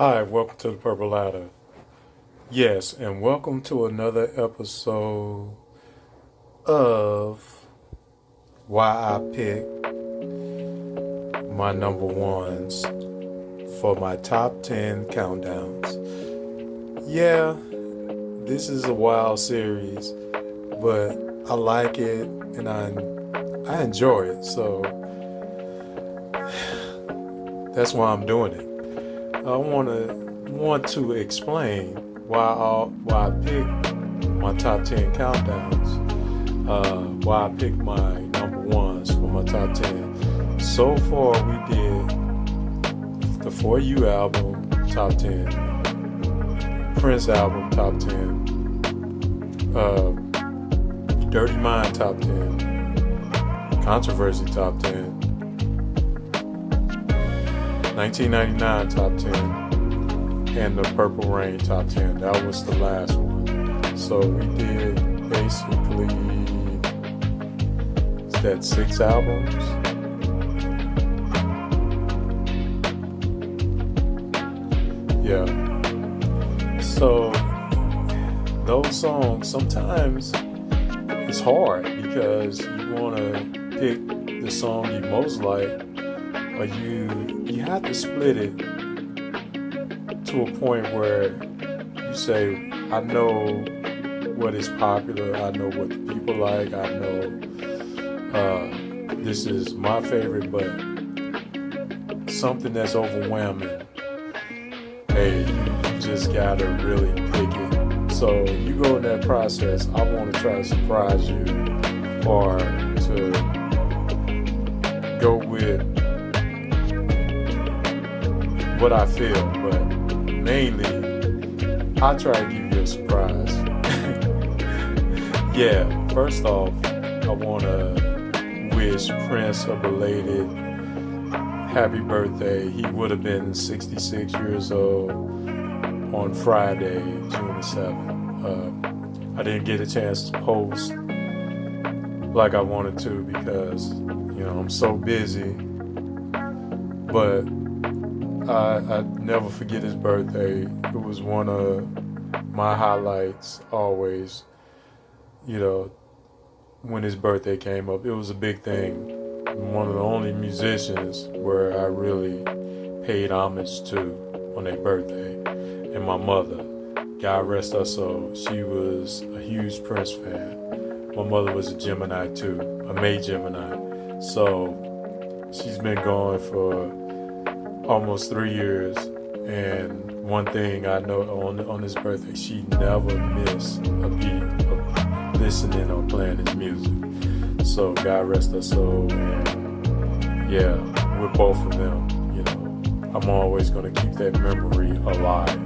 Hi, welcome to the Purple Ladder. Yes, and welcome to another episode of why I pick my number ones for my top 10 countdowns. Yeah, this is a wild series, but I like it and I enjoy it, so that's why I'm doing it. I want to explain why I picked my top 10 countdowns, why I picked my number ones for my top 10. So far, we did the For You album, top 10, Prince album, top 10, Dirty Mind, top 10, Controversy, top 10, 1999 top 10, and the Purple Rain top 10. That was the last one. So we did basically, is that 6 albums? Yeah. So those songs, sometimes it's hard because you want to pick the song you most like, but you have to split it to a point where you say, I know what is popular, I know what the people like, I know this is my favorite, but something that's overwhelming, hey, you just gotta really pick it. So you go in that process, I want to try to surprise you or to go with what I feel, but mainly I try to give you a surprise. Yeah, first off, I want to wish Prince a belated happy birthday. He would have been 66 years old on Friday, June the 7th. I didn't get a chance to post like I wanted to because, I'm so busy, but I never forget his birthday. It was one of my highlights always, when his birthday came up. It was a big thing. One of the only musicians where I really paid homage to on their birthday. And my mother, God rest her soul, she was a huge Prince fan. My mother was a Gemini too, a May Gemini. So she's been going for almost 3 years, and one thing I know on his birthday, she never missed a beat of listening or playing his music. So God rest her soul, and yeah, with both of them, I'm always going to keep that memory alive.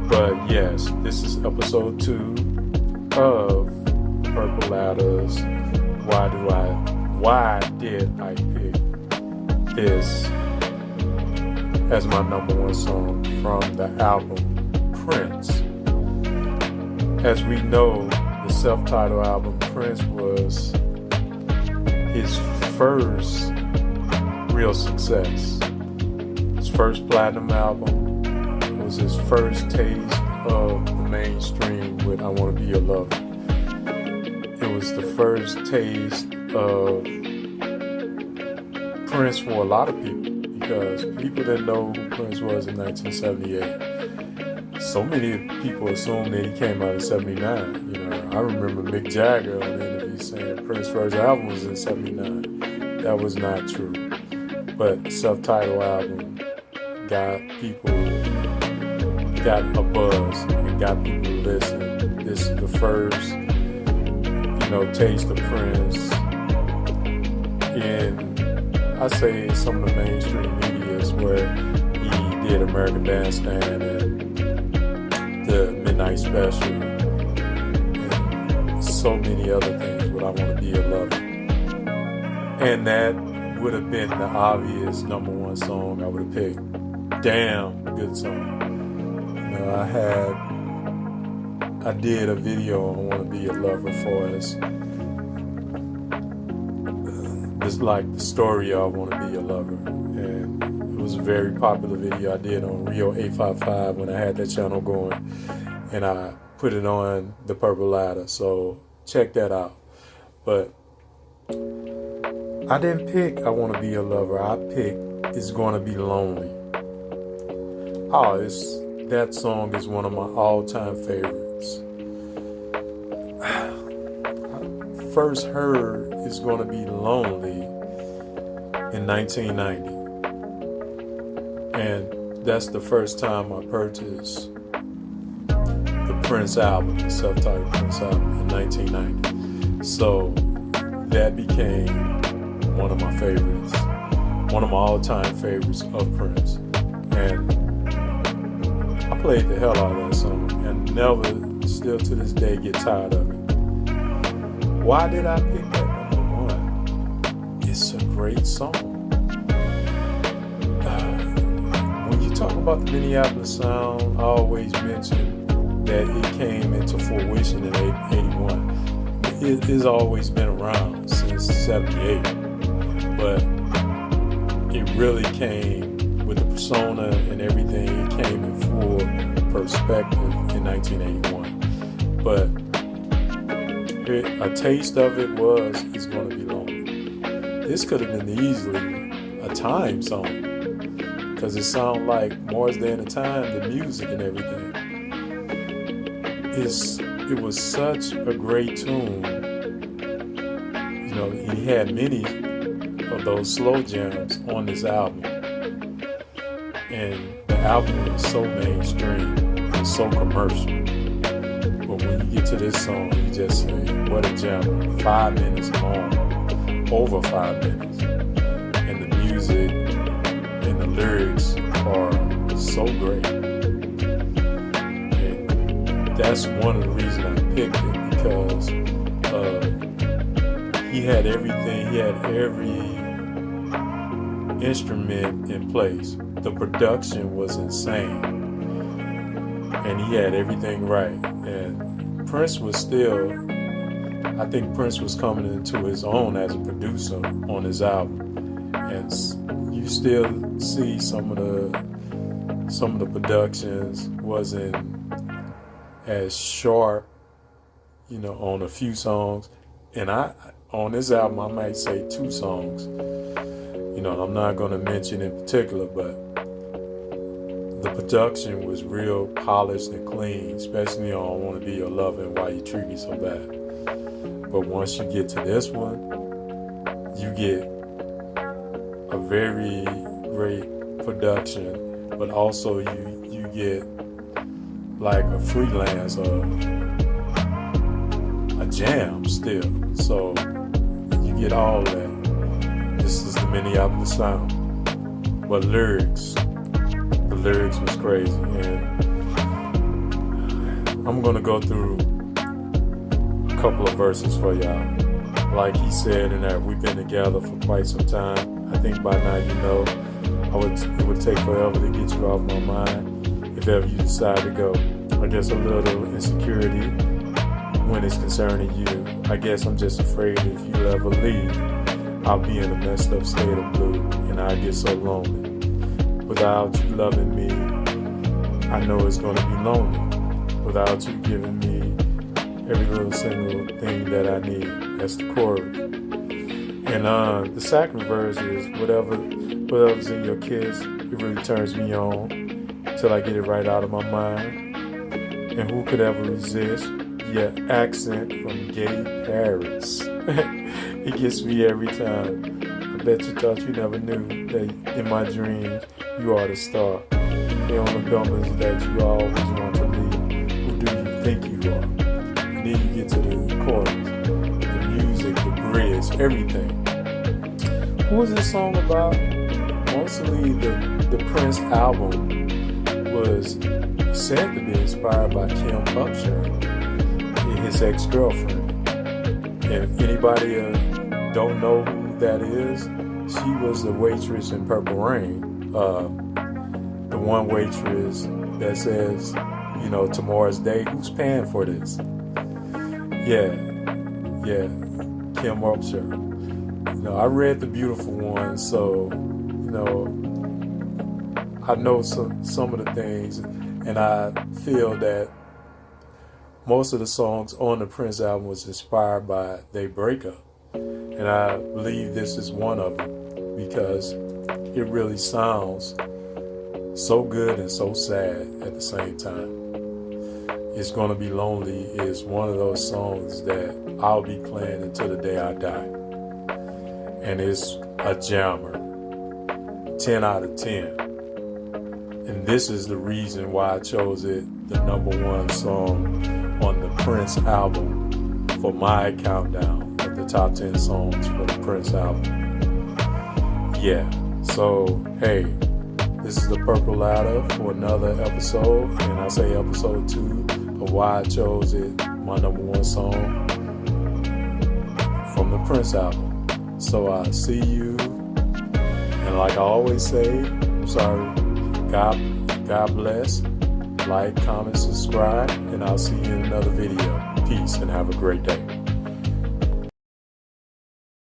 But yes, this is episode 2 of Purple Ladders. Why did I pick this as my number one song from the album Prince? As we know, the self-titled album Prince was his first real success. His first platinum album. It was his first taste of the mainstream with I Want to Be Your Lover. It was the first taste of Prince for a lot of people, because people didn't know who Prince was in 1978. So many people assumed that he came out in 79. I remember Mick Jagger on the interview saying Prince's first album was in 79. That was not true. But the self-titled album got a buzz and got people to listen. This is the first, taste of Prince in, I say, some of the mainstream medias, where he did American Bandstand and the Midnight Special and so many other things with I Want to Be Your Lover. And that would have been the obvious number one song I would have picked. Damn good song. I did a video on I Want to Be Your Lover for us. It's like the story of I Want to Be Your Lover. And it was a very popular video I did on Rio 855 when I had that channel going, and I put it on the Purple Ladder. So check that out. But I didn't pick I Want to Be a Lover. I picked It's Gonna Be Lonely. Oh, that song is one of my all-time favorites. I first heard It's Gonna Be Lonely in 1990. And that's the first time I purchased the Prince album, the self-titled Prince album, in 1990. So that became one of my favorites, one of my all-time favorites of Prince. And I played the hell out of that song and never, still to this day, get tired of it. Why did I pick that number one? It's a great song. When you talk about the Minneapolis sound, I always mention that it came into fruition in 81. It has always been around since 78. But it really came with the persona and everything. It came in full perspective in 1981. But a taste of it was It's Gonna Be Lonely. This could have been easily a Time song, because it sounded like Morris Day and the Time, the music and everything. It was such a great tune. You know, he had many of those slow jams on this album, and the album was so mainstream and so commercial. But when you get to this song, you just say, what a jam. 5 minutes long, over 5 minutes, and the music and the lyrics are so great. And that's one of the reasons I picked it, because he had everything. He had every instrument in place. The production was insane, and he had everything right. And Prince was still, I think Prince was coming into his own as a producer on his album, and you still see some of the productions wasn't as sharp, you know, on a few songs. And on this album, I might say 2 songs. You know, I'm not going to mention in particular, but the production was real polished and clean, especially on I Want to Be Your Lover and Why You Treat Me So Bad. But once you get to this one, you get a very great production, but also you get like a freelance or a jam still. So you get all that. This is the Minneapolis sound. But the lyrics was crazy. And I'm gonna go through a couple of verses for y'all. Like he said in that, we've been together for quite some time. I think by now you know it would take forever to get you off my mind if ever you decide to go. I guess a little insecurity when it's concerning you. I guess I'm just afraid if you ever leave, I'll be in a messed up state of blue, and I get so lonely. Without you loving me, I know it's gonna be lonely. Without you giving me every little single thing that I need. That's the chorus. And the second verse is whatever's in your kiss, it really turns me on till I get it right out of my mind. And who could ever resist your accent from gay Paris? It gets me every time. I bet you thought you never knew that in my dreams you are the star. The only numbers that you always want to leave. Who do you think you are? And then you get to the chorus, the music, the bridge, everything. Who was this song about? Mostly the Prince album was said to be inspired by Kim Upsher, his ex-girlfriend. And if anybody don't know who that is, she was the waitress in Purple Rain. The one waitress that says, you know, tomorrow's day, who's paying for this? Yeah, Kim Upsher. You know, I read The Beautiful One, so, you know, I know some of the things, and I feel that most of the songs on the Prince album was inspired by their breakup. And I believe this is one of them because it really sounds so good and so sad at the same time. It's Gonna Be Lonely is one of those songs that I'll be playing until the day I die. And it's a jammer, 10 out of 10. And this is the reason why I chose it, the #1 song on the Prince album for my countdown of the top 10 songs for the Prince album. Yeah, so hey, this is the Purple Ladder for another episode, and I say episode 2 of why I chose it, my #1 song from the Prince album. So I see you, and like I always say, I'm sorry, God bless. Like, comment, subscribe, and I'll see you in another video. Peace and have a great day.